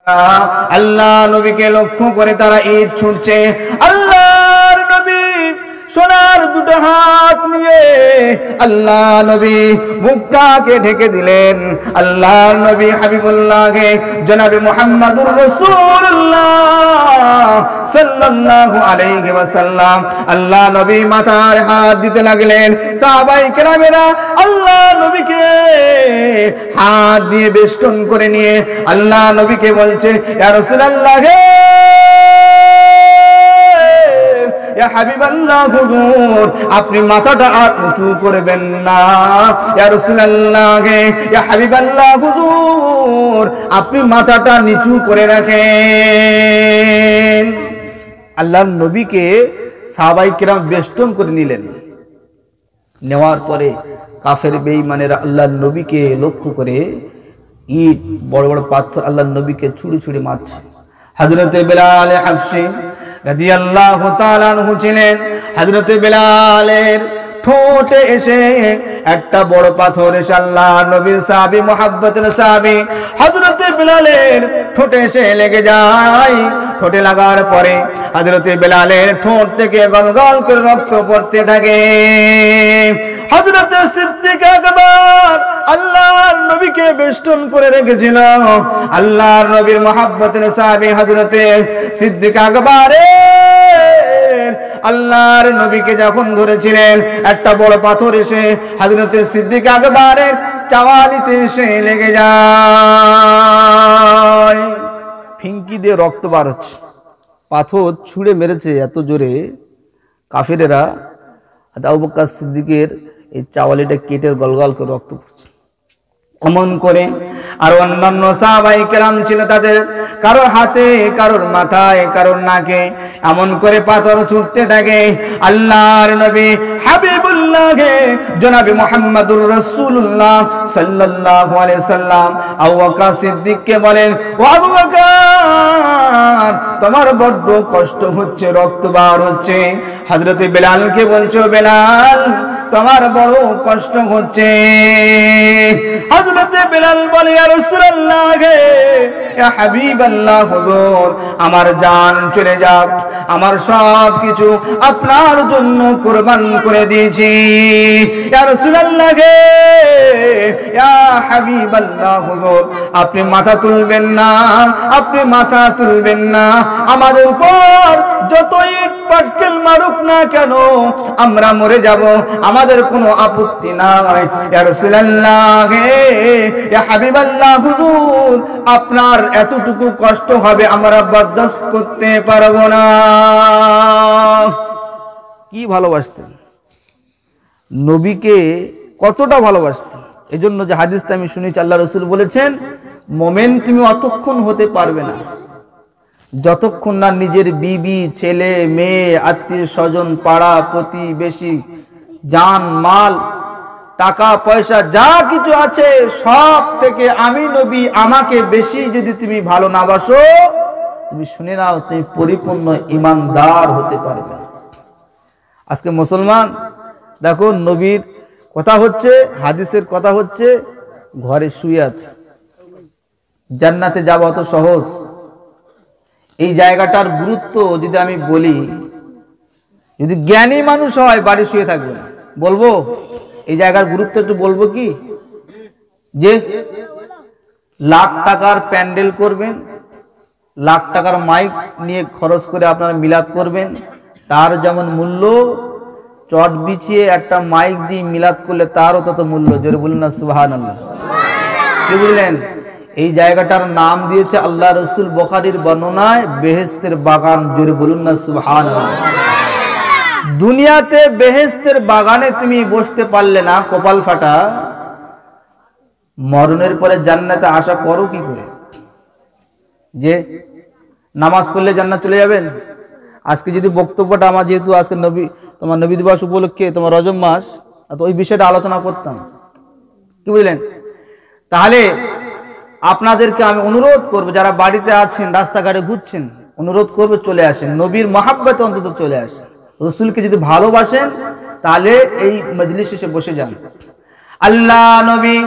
আল্লাহ নবীকে লক্ষ্য করে তারা ঈদ ছুটছে। আল্লাহর নবী সোনার দুটো হাত নিয়ে আল্লাহ নবী মুখটাকে ঢেকে দিলেন। আল্লাহর নবী হাবিবুল্লাহকে জনাবে মুহাম্মদুর রাসূলুল্লাহ সাল্লাল্লাহু আলাইহি ওয়াসাল্লাম আল্লাহ নবী মাথায় হাত দিতে লাগলেন। সাহাবায়ে কেরামেরা আল্লাহ নবীকে হাত দিয়ে বেষ্টন করে নিয়ে আল্লাহ নবীকে বলছে, ইয়া রাসূলুল্লাহ, ইয়া হাবিবাল্লাহ, হুজুর আপনি মাথাটা আর উঁচু করবেন না। ইয়া রাসূলুল্লাহ, ইয়া হাবিবাল্লাহ, হুজুর আপনি মাথাটা নিচু করে রাখেন। আল্লাহর নবীকে সাহাবায়ে কিরাম বেষ্টন করে নিলেন। নেওয়ার পরে কাফের বেঈমানেরা আল্লাহর নবীকে লক্ষ্য করে ইট বড় বড় পাথর আল্লাহর নবীকে ছুঁড়ে ছুঁড়ে মারছে। হযরতে বেলাল হাবশী রাদিয়াল্লাহু তাআলা আনহু ছিলেন। হযরতে বেলালের ঠোঁটে এসে একটা বড় পাথর এসে আল্লাহ নবীর সাহাবী মুহাব্বতের সাহাবী হযরতে বেলালের ঠোঁটে এসে লেগে যায়। ঠোঁটে লাগার পরে হযরতে বেলালের ঠোঁট থেকে গলগল করে রক্ত পড়তে থাকে। হযরতে সিদ্দিক আকবর আল্লাহর নবীকে বেষ্টন করে রেখেছিল। আল্লাহর নবীর মুহাব্বতের সাহাবী হযরতে সিদ্দিক আকবর আল্লাহর নবীকে যখন ধরেছিলেন, একটা বড় পাথর এসে হযরতে সিদ্দিক আকবরের চাওয়ালিতে এসে লেগে যায়। ফিঙ্কি দিয়ে রক্ত বার হচ্ছে। পাথর ছুঁড়ে মেরেছে এত জোরে কাফেরেরা, আবু বকর সিদ্দিকের এই চাওয়ালিটা কেটে গলগল করে রক্ত পড়ছে। এমন করে আর অন্যান্য সাহাবায়ে কেরাম ছিল, তাদের কারোর হাতে, কারোর মাথায়, কারোর নাকে এমন করে পাথর ছুটতে থাকে। আল্লাহর নবী হাবিবুল্লাহকে জনাবে মুহাম্মদুর রাসূলুল্লাহ সাল্লাল্লাহু আলাইহি সাল্লাম আবু বকর সিদ্দিককে বলেন, ও আবু বকর তোমার বড্ড কষ্ট হচ্ছে, রক্ত বার হচ্ছে। হযরতে বেলালকে বলছো, বেলাল তোমার বড় কষ্ট হচ্ছে। হযরতে বেলাল বলে, ইয়া রাসূলুল্লাহ, ইয়া হাবিবাল্লাহ, হুজুর আমার জান চলে যাক, আমার সব কিছু আপনার জন্য কুরবান করে দিয়েছি। ইয়া রাসূলুল্লাহ, ইয়া হাবিবাল্লাহ, হুজুর আপনি মাথা তুলবেন না, আপনি মাথা তুলবেন না। আমাদের উপর যতই পাটকেল মারুক না কেন আমরা মরে যাব, আমাদের কোনো আপত্তি নাই। ইয়া রাসূলুল্লাহ, ইয়া হাবিবাল্লাহ, হুজুর আপনার এতটুকু কষ্ট হবে আমরা বরদাস্ত করতে পারবো না। কি ভালোবাসতেন নবীকে, কতটা ভালোবাসতেন। এজন্য যে হাদিসটা আমি শুনেছি, আল্লাহ রাসূল বলেছেন, মুমিন তুমি অতক্ষণ হতে পারবে না যতক্ষণ না নিজের বিবি, ছেলে, মেয়ে, আত্মীয় স্বজন, পাড়া প্রতিবেশী, জান মাল, টাকা পয়সা যা কিছু আছে সব থেকে আমি নবী আমাকে বেশি যদি তুমি ভালো না বাসো, তুমি শুনে নাও তুমি পরিপূর্ণ ঈমানদার হতে পারবে না। আজকে মুসলমান দেখো, নবীর কথা হচ্ছে, হাদিসের কথা হচ্ছে, ঘরে শুয়ে আছে। জান্নাতে যাওয়া অত সহজ? এই জায়গাটার গুরুত্ব যদি আমি বলি, যদি জ্ঞানী মানুষ হয় বাড়ি শুয়ে থাকবে না। বলবো এই জায়গার গুরুত্ব একটু বলবো কি, যে লাখ টাকার প্যান্ডেল করবেন, লাখ টাকার মাইক নিয়ে খরচ করে আপনারা মিলাদ করবেন, তার যেমন মূল্য চট বিছিয়ে একটা মাইক দিয়ে মিলাদ করলে তারও তত মূল্য। জোরে বলুন না সুবহানাল্লাহ। কি বুঝলেন? এই জায়গাটার নাম দিয়েছে আল্লাহ রসুল বুখারীর বর্ণনায় বেহেশতের বাগান। জোরে বলুন না সুবহানাল্লাহ। দুনিয়াতে বেহেশতের বাগানে তুমি বসতে পারলে না, কপাল ফাটা, মরণের পরে জান্নাতে আশা করো কি করে? যে নামাজ পড়লে জান্নাত চলে যাবেন? আজকে যদি বক্তব্যটা আমার, যেহেতু আজকে তোমার নবী দিবস উপলক্ষে, তোমার রজব মাস, তো ওই বিষয়টা আলোচনা করতাম। কি বুঝলেন? তাহলে আপনাদেরকে আমি অনুরোধ করবো, যারা বাড়িতে আছেন, রাস্তাঘাটে ঘুরছেন, অনুরোধ করবো চলে আসেন, নবীর মহাব্বতে অন্তত চলে আসেন। রসুলকে যদি ভালোবাসেন তাহলে এই মজলিসে এসে বসে যান। আল্লাহ নবী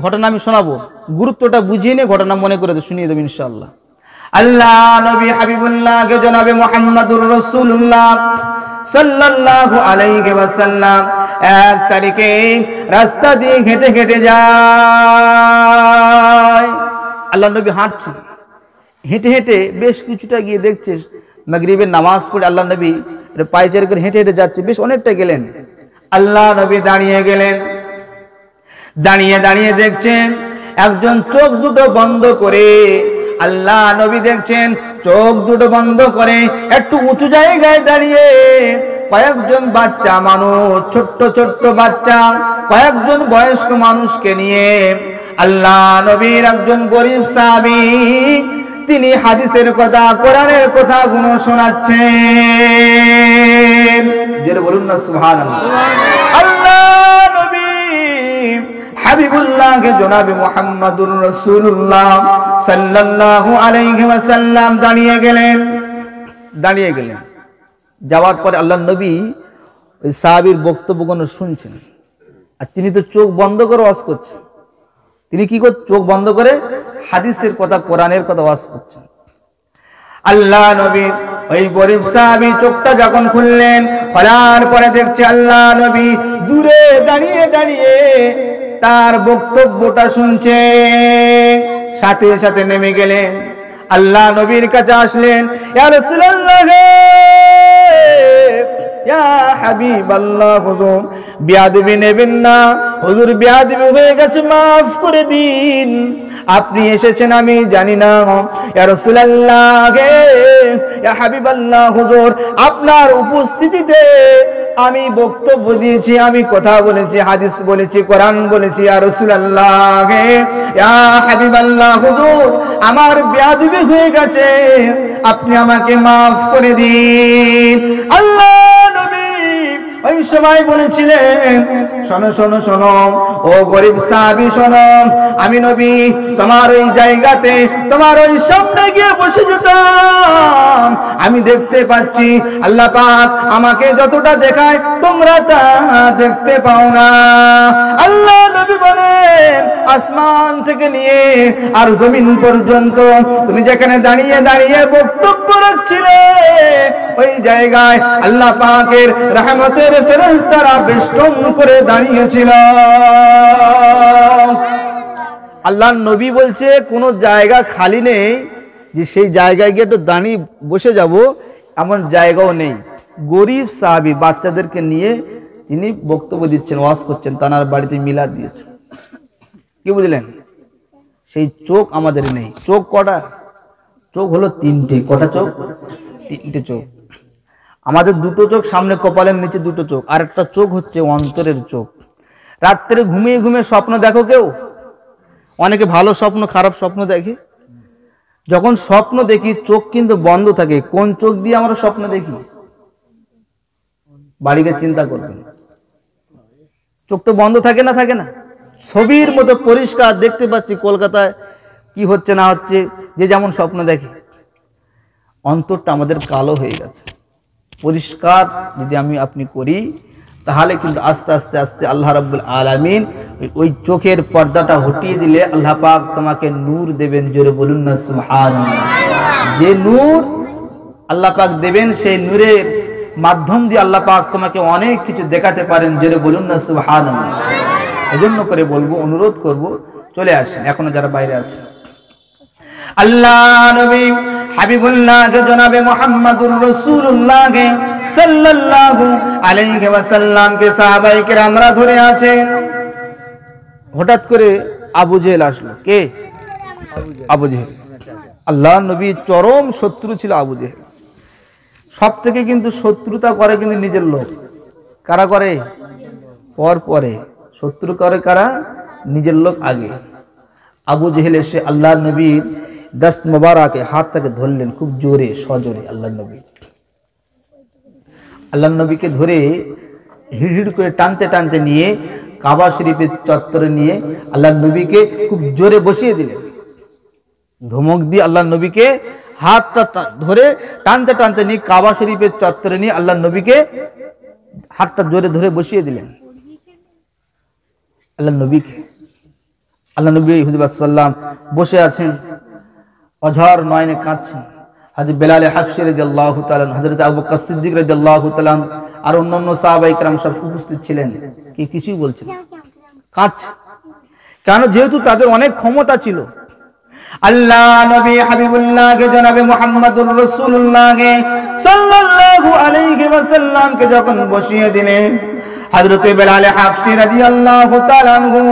ঘটনা আমি শোনাবো, গুরুত্বটা বুঝিয়ে নিয়ে ঘটনা মনে করে শুনিয়ে দেবো ইনশাআল্লাহ। আল্লাহ নবী হাবিবুল্লাহকে জনাবে মুহাম্মদুর রাসূলুল্লাহ সাল্লাল্লাহু আলাইহি ওয়াসাল্লাম 1 তারিখে রাস্তা দিয়ে হেঁটে হেঁটে যায়। আল্লাহ নবী হাঁটছেন, হেঁটে হেঁটে বেশ কিছুটা গিয়ে দেখছে মাগরিবের নামাজ পড়ে আল্লাহ নবী পায়চারি করে হেঁটে হেঁটে যাচ্ছে, বেশ অনেকটা গেলেন। আল্লাহ নবী দাঁড়িয়ে গেলেন, দাঁড়িয়ে দাঁড়িয়ে দেখছেন একজন চোখ দুটো বন্ধ করে, আল্লাহ নবী দেখছেন চোখ দুটো বন্ধ করে একটু উঁচু জায়গায় দাঁড়িয়ে কয়েকজন বাচ্চা মানুষ, ছোট্ট ছোট্ট বাচ্চা, কয়েকজন বয়স্ক মানুষকে নিয়ে আল্লাহ নবীর একজন গরিব সাহাবী তিনি হাদিসের কথা, কোরআনের কথা গুলো শোনাচ্ছেন। জোরে বলুন না সুবহানাল্লাহ। আল্লাহ নবী হাবিবুল্লাহকে জনাবে মুহাম্মদুর রাসূলুল্লাহ সাল্লাল্লাহু আলাইহি ওয়াসাল্লাম দাঁড়িয়ে গেলেন। যাওয়ার পরে আল্লাহ নবী ওই সাহাবীর বক্তব্যগুলো শুনছেন, আর তিনি তো চোখ বন্ধ করে ওয়াজ করছেন। তিনি কি করছেন? চোখ বন্ধ করে হাদিসের কথা, কোরআনের কথা ওয়াজ করছেন। আল্লাহ নবী ওই গরিব সাহাবী চোখটা যখন খুললেন, খোলার পরে দেখছে আল্লাহ নবী দূরে দাঁড়িয়ে দাঁড়িয়ে তার বক্তব্যটা শুনছে। সাথে সাথে নেমে গেলেন, আল্লাহ নবীর কাছে আসলেন, ইয়া রাসূলুল্লাহ, ইয়া হাবিবাল্লাহ, হুজুর বিয়াদবি নেবেন না, হুজুর বিয়াদবি হয়ে গেছে, মাফ করে দিন। আপনি এসেছেন আমি জানি না, ইয়া রাসূলুল্লাহ, ইয়া হাবিবাল্লাহ, হুজুর আপনার উপস্থিতিতে আমি বক্তব্য দিয়েছি, আমি কথা বলেছি, হাদিস বলেছি, কোরআন বলেছি, ইয়া রাসূলুল্লাহ, ইয়া হাবিবাল্লাহ, হুজুর আমার বেয়াদবি হয়ে গেছে, আপনি আমাকে মাফ করে দিন। আল্লাহ নবী ওই সময় বলেছিলেন, শোনো শোনো শোনো ও গরিব সাহাবী শোনো, আমি নবী তোমার ওই জায়গাতে, তোমার ওই সামনে গিয়ে বসে যেতাম, আমি দেখতে পাচ্ছি আল্লাহ পাক আমাকে যতটা দেখায় তোমরা তা দেখতে পাও না। আল্লাহ নবী বলেন, আসমান থেকে নিয়ে আর জমিন পর্যন্ত তুমি যেখানে দাঁড়িয়ে দাঁড়িয়ে বক্তব্য রাখছিলে, ওই জায়গায় আল্লাহ পাকের রহমতের ফেরেশতারা বেষ্টন করে দাঁড়িয়েছিল। আল্লাহ নবী বলছে কোনো জায়গা খালি নেই যে সেই জায়গায় গিয়ে একটু দাঁড়িয়ে বসে যাব, এমন জায়গাও নেই। গরিব সাহাবী বাচ্চাদেরকে নিয়ে তিনি বক্তব্য দিচ্ছেন, ওয়াজ করছেন, তানার বাড়িতে মিলাদ দিয়েছেন। কি বুঝলেন? সেই চোখ আমাদের নেই। চোখ কটা? চোখ হলো তিনটে। কটা চোখ? তিনটে চোখ। আমাদের দুটো চোখ সামনে কপালের নিচে দুটো চোখ, আর একটা চোখ হচ্ছে অন্তরের চোখ। রাত্রে ঘুমিয়ে ঘুমিয়ে স্বপ্ন দেখো কেউ? অনেকে ভালো স্বপ্ন, খারাপ স্বপ্ন দেখে। যখন স্বপ্ন দেখি চোখ কিন্তু বন্ধ থাকে। কোন চোখ দিয়ে আমরা স্বপ্ন দেখি? বাড়িকে চিন্তা করবেন, চোখ তো বন্ধ থাকে না? থাকে না? ছবির মতো পরিষ্কার দেখতে পাচ্ছি কলকাতায় কি হচ্ছে না হচ্ছে, যে যেমন স্বপ্ন দেখে। অন্তরটা আমাদের কালো হয়ে গেছে। পরিষ্কার যদি আমি আপনি করি, তাহলে কিন্তু আস্তে আস্তে আস্তে আল্লাহ রাব্বুল আলামিন ওই চোখের পর্দাটা হটিয়ে দিলে আল্লাহ পাক তোমাকে নূর দেবেন। জোরে বলুন না সুবহানাল্লাহ। যে নূর আল্লাহ পাক দেবেন, সেই নূরের মাধ্যম দিয়ে আল্লাহ পাক তোমাকে অনেক কিছু দেখাতে পারেন। জোরে বলুন না সুবহানাল্লাহ। এজন্য করে বলবো, অনুরোধ করব, চলে আসেন এখনো যারা বাইরে আছেন। আল্লাহ নবী হাবিবুল্লাহকে জনাবে মুহাম্মদুর রাসূলুল্লাহ সাল্লাল্লাহু আলাইহি ওয়াসাল্লামকে সাহাবায়ে কেরামরা ধরে আছেন। হঠাৎ করে আবু জেহেল আসলো। কে? আবু জেহেল। আল্লাহ নবী চরম শত্রু ছিল আবু জেহেল। সব থেকে কিন্তু শত্রুতা করে কিন্তু নিজের লোক। কারা করে? পরে শত্রু করে কারা? নিজের লোক আগে। আবু জেহেল এসে আল্লাহ নবীর দস্ত মোবারকে হাতটাকে ধরলেন খুব জোরে, সজোরে। আল্লাহ নবীকে ধরে হিড় করে টানতে টানতে নিয়ে কাবা শরীফের চত্বরে নিয়ে আল্লাহ নবীকে খুব জোরে বসিয়ে দিলেন। ধমক দিয়ে আল্লাহ নবীকে হাতটা ধরে টানতে টানতে নিয়ে কাবা শরীফের চত্বরে নিয়ে আল্লাহ নবীকে হাতটা জোরে ধরে বসিয়ে দিলেন। আল্লাহ নবীকে আল্লাহ নবী হুজুর সাল্লাম বসে আছেন, অঝর নয়নে কাঁদছেন। হযরত বেলাল হাফসি রাদিয়াল্লাহু তাআলা, হযরত আবু বকর সিদ্দিক রাদিয়াল্লাহু তাআলা আর অন্যান্য সাহাবায়ে কেরাম সব উপস্থিত ছিলেন। কি কিছুই বলছেন, কাঁদছে। কেন? যেহেতু তাদের অনেক ক্ষমতা ছিল। আল্লাহ নবী হাবিবুল্লাহকে, জনাবে মুহাম্মদুর রাসূলুল্লাহকে সাল্লাল্লাহু আলাইহি ওয়াসাল্লামকে যখন বসিয়ে দিলেন, হযরত বেলাল হাফসি রাদিয়াল্লাহু তাআলা আনহু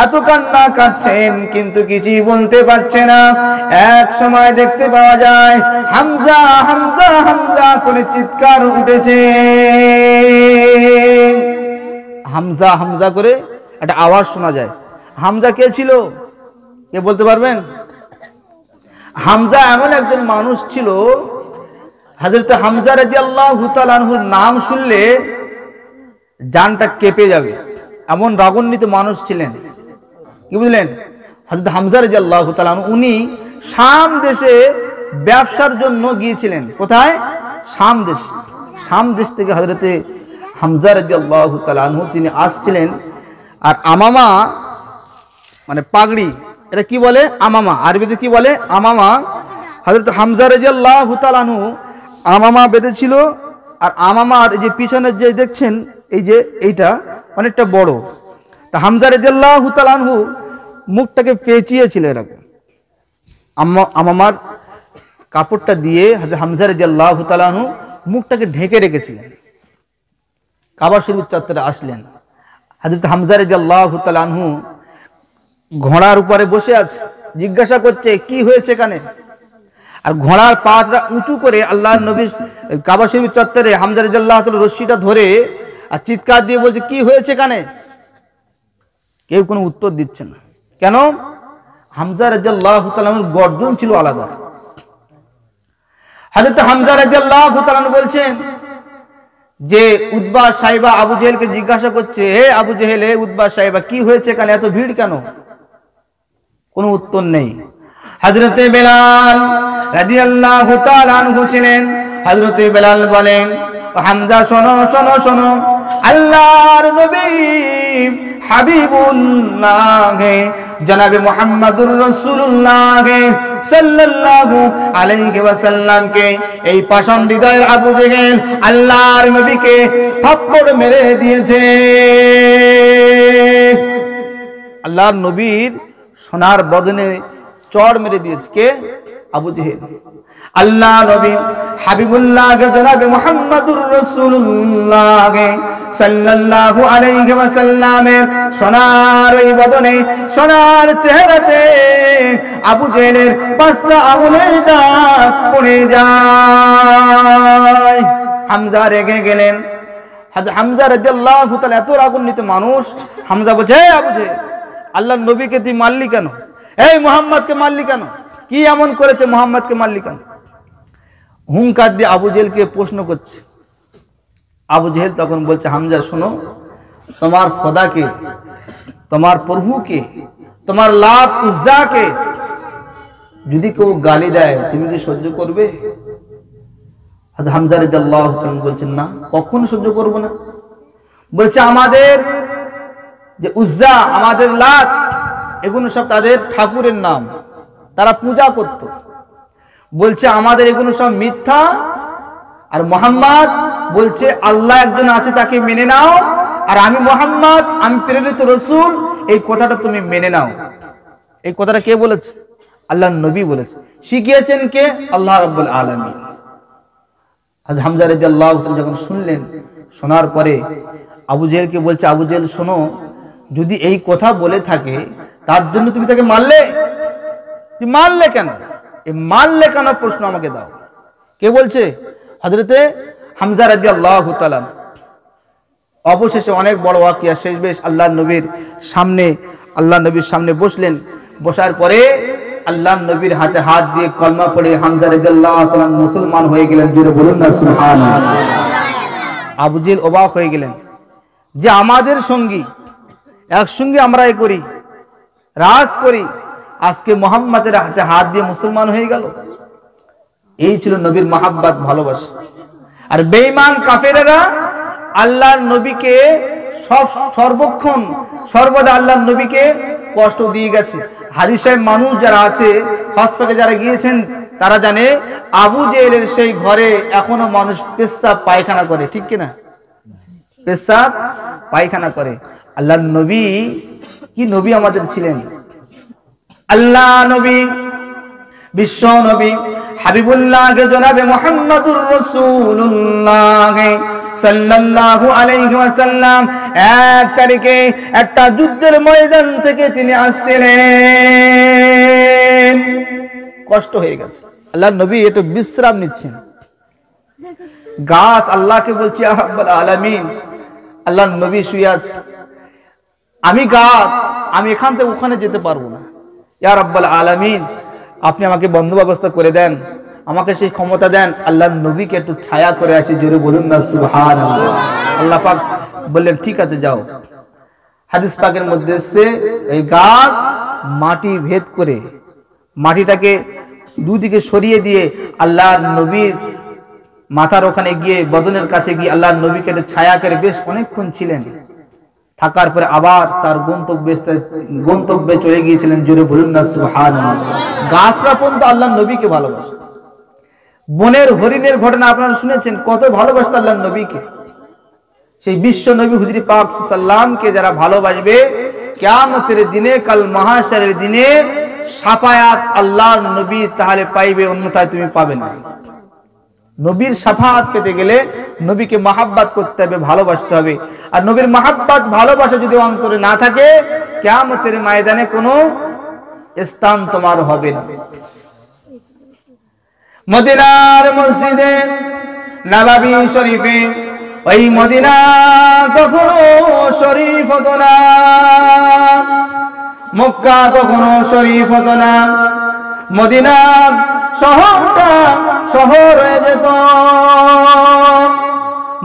এত কান্না কাঁদছেন কিন্তু কিছুই বলতে পারছে না। এক সময় দেখতে পাওয়া যায় হামজা হামজা হামজা করে চিৎকার উঠেছে। হামজা হামজা করে একটা আওয়াজ শোনা যায়। হামজা কে ছিল? কে বলতে পারবেন? হামজা এমন একজন মানুষ ছিল, হযরত হামজা রাদিয়াল্লাহু তাআলা আনহুর নাম শুনলে জানটা কেঁপে যাবে, এমন রাগান্বিত মানুষ ছিলেন। কি বুঝলেন? হযরত হামজা রাদিয়াল্লাহু তাআলা আনহু উনি শাম দেশে ব্যবসার জন্য গিয়েছিলেন। কোথায়? শাম দেশ। শাম দেশ থেকে হযরত হামজা রাদিয়াল্লাহু তাআলা আনহু তিনি আসছিলেন। আর আমামা মানে পাগড়ি, এটা কি বলে? আমামা। আরবিতে কি বলে? আমামা। হযরত হামজা রাদিয়াল্লাহু তাআলা আনহু আমামা বেঁধেছিল। আর আমামার এই যে পিছনের যে দেখছেন, এই যে এইটা অনেকটা বড়। তা হামজা রাদিয়াল্লাহু তাআলা আনহু মুখটাকে পেঁচিয়েছিল এরকম। আমামার কাপড়টা দিয়ে হযরত হামজা রাদিয়াল্লাহু তাআলা আনহু মুখটাকে ঢেকে রেখেছিলেন। কাবা শরীফ চত্বরে আসলেন। হযরত হামজা রাদিয়াল্লাহু তাআলা আনহু ঘোড়ার উপরে বসে আছে, জিজ্ঞাসা করছে কি হয়েছে এখানে। আর ঘোড়ার পাটা উঁচু করে আল্লাহর নবী কাবা শরীফ চত্বরে হামজা রাদিয়াল্লাহু তাআলা রশিটা ধরে আর চিৎকার দিয়ে বলছে কি হয়েছে এখানে। কেউ কোনো উত্তর দিচ্ছে না। কেন? হামজা রাদিয়াল্লাহু তাআলা গর্জন ছিল আলাদা। হযরত হামজা রাদিয়াল্লাহু তাআলা বলছেন যে উতবা সাইবা আবু জেহেলকে জিজ্ঞাসা করছে, হে আবু জেহেল, হে উতবা সাইবা, কি হয়েছে এখানে, এত ভিড় কেন? কোনো উত্তর নেই। হযরতে বেলাল রাদিয়াল্লাহু তাআলা আনহু ছিলেন। হযরতে বেলাল বলেন, হামজা শোনো শোনো শোনো, আল্লাহর নবী হাবিবুল্লাহ জনাবে মুহাম্মদুর রাসূলুল্লাহ সাল্লাল্লাহু আলাইহি ওয়াসাল্লামকে এই পাষাণ হৃদয়ের আবু জেহেল আল্লাহর নবীকে থাপ্পড় মেরে দিয়েছে। আল্লাহর নবীর সোনার বদনে চড় মেরে দিয়েছে। কে? আবু জেহেল। আল্লাহ নবী হাবিবুল্লাহ জনাবে মুহাম্মদুর রাসূলুল্লাহ সাল্লাল্লাহু আলাইহি ওয়াসাল্লামের সোনার ওই বদনে, সোনার চেহারাতে আবু জেহেলের 5টা আঙুলের দাগ পড়ে যায়। হামজা রেগে গেলেন। হামজা রাদিয়াল্লাহু তাআলা এত রাগান্বিত মানুষ। হামজা বলছে, হে আবু জেহেল, আল্লাহর নবীকে তুই মারলি কেন? এই মুহাম্মদকে মারলি কেন? কি এমন করেছে মুহাম্মদকে মারলি কেন? হুঙ্কার দিয়ে আবু জেহেলকে প্রশ্ন করছে। আবু জেহেল তখন বলছে, হামজা শোনো, তোমার খোদাকে, তোমার প্রভুকে, তোমার লাত উজ্জাকে যদি কেউ গালি দেয় তুমি কি সহ্য করবে? হামজা রাদিয়াল্লাহু তাআলা বলছেন, না, কখনো সহ্য করব না। বলছে, আমাদের যে উজ্জা, আমাদের লাত, এগুলো সব তাদের ঠাকুরের নাম, তারা পূজা করত। বলছে আমাদের এগুলো সব মিথ্যা। আর মুহাম্মদ বলছে আল্লাহ একজন আছে, তাকে মেনে নাও, আর আমি মুহাম্মদ, আমি প্রেরিত রাসূল, এই কথাটা তুমি মেনে নাও। এই কথাটা কে বলেছে? আল্লাহর নবী বলেছে। শিখিয়েছেন কে? আল্লাহ রাব্বুল আলামিন। হযরত হামজা রাদিয়াল্লাহু তাআলা যখন শুনলেন, শোনার পরে আবু জেহেলকে বলছে, আবু জেহেল শোনো, যদি এই কথা বলে থাকে তার জন্য তুমি তাকে মারলে? মারলে কেন? এই মারলে কেন প্রশ্ন আমাকে দাও। কে বলছে? হযরতে হামজা রাদিয়াল্লাহু তাআলা। অবশেষে অনেক বড় ওয়াকিয়া শেষ বেশ আল্লাহর নবীর সামনে বসলেন। বসার পরে আল্লাহর নবীর হাতে হাত দিয়ে কলমা পড়ে হামজা রাদিয়াল্লাহু তাআলা মুসলমান হয়ে গেলেন। জোরে বলুন না সুবহানাল্লাহ। আবু জেহেল অবাক হয়ে গেলেন যে আমাদের সঙ্গী, একসঙ্গে আমরা এ করি, রাজ করি, আজকে মুহাম্মাদের হাতে হাত দিয়ে মুসলমান হয়ে গেল। এই ছিল নবীর মহাব্বত, ভালোবাসা। আর বেঈমান কাফেরেরা আল্লাহর নবীকে সর্বক্ষণ সর্বদা আল্লাহর নবীকে কষ্ট দিয়ে গেছে। হাজী সাহেব মানুষ যারা আছে, হসপিটালে যারা গিয়েছেন তারা জানে আবু জেহেলের সেই ঘরে এখনো মানুষ পেশাব পায়খানা করে, ঠিক কিনা? পেশাব পায়খানা করে। আল্লাহর নবী কি নবী আমাদের ছিলেন! আল্লাহ নবী, বিশ্ব নবী হাবিবুল্লাহ জনাবে মুহাম্মদুর রাসূলুল্লাহ সাল্লাল্লাহু আলাইহি ওয়াসাল্লাম 1 তারিখে একটা যুদ্ধের ময়দান থেকে তিনি আসছিলেন, কষ্ট হয়ে গেছে। আল্লাহর নবী একটু বিশ্রাম নিচ্ছেন। গাছ আল্লাহকে বলছে ইয়া রাব্বুল আলামিন, আল্লাহর নবী শুয়ে আছে, আমি গাছ, আমি এখান থেকে ওখানে যেতে পারবো না, ইয়া রাব্বুল আলামিন আপনি আমাকে বন্দোবস্ত করে দেন, আমাকে সেই ক্ষমতা দেন, আল্লাহর নবীকে একটু ছায়া করে আসি। জোরে বলুন না সুবহানাল্লাহ। আল্লাহ পাক বললেন ঠিক আছে যাও। হাদিস পাকের মধ্যে এসেছে এই গাছ মাটি ভেদ করে মাটিটাকে দুদিকে সরিয়ে দিয়ে আল্লাহর নবীর মাথার ওখানে গিয়ে বদনের কাছে গিয়ে আল্লাহর নবীকে একটু ছায়া করে বেশ অনেকক্ষণ ছিলেন। থাকার পরে আবার তার গন্তব্যে চলে গিয়েছিলেন। জোরে বলুন না সুবহানাল্লাহ। গাছরা পর্যন্ত আল্লাহর নবীকে ভালোবাসে। বনের হরিণের ঘটনা আপনারা শুনেছেন, কত ভালোবাসত আল্লাহর নবীকে। সেই বিশ্ব নবী হুজুর পাক সাল্লামকে যারা ভালোবাসবে, কিয়ামতের দিনে, কাল মাহশরের দিনে শাফায়াত আল্লাহর নবী তাহলে পাইবে, অন্যথায় তুমি পাবে না। নবীর শাফাআত পেতে গেলে নবীকে মহাব্বত করতে হবে, ভালোবাসতে হবে। আর নবীর মহাব্বত ভালোবাসা যদি অন্তরে না থাকে, কিয়ামতের ময়দানে কোনো স্থান তোমার হবে না। মদিনার মসজিদে নববী শরীফে, ওই মদিনা কখনো শরীফ হতো না, মক্কা কখনো শরীফ হতো না। মদিনা শহরটা শহর হয়ে যেত,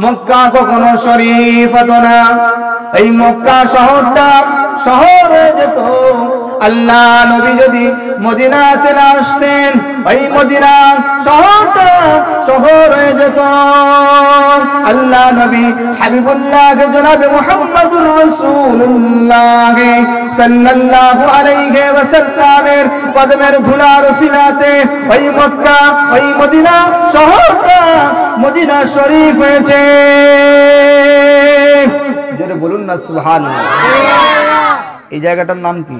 মক্কা কখনো শরীফ হতো না। এই মক্কা শহরটা শহর হয়ে যেত। আল্লাহ নবী যদি মদিনাতে না আসতেন, ওই মদিনা শহরটা শহর হয়ে যেত। আল্লাহ নবী হাবিবুল্লাহ জনাবে মুহাম্মদুর রাসূলুল্লাহ সাল্লাল্লাহু আলাইহি ওয়াসাল্লামের কদমের ধুলার ওসিলাতে ওই মক্কা, ওই মদিনা শহরটা মদিনা শরীফ হয়েছে। জোরে বলুন না সুবহানাল্লাহ। এই জায়গাটার নাম কি?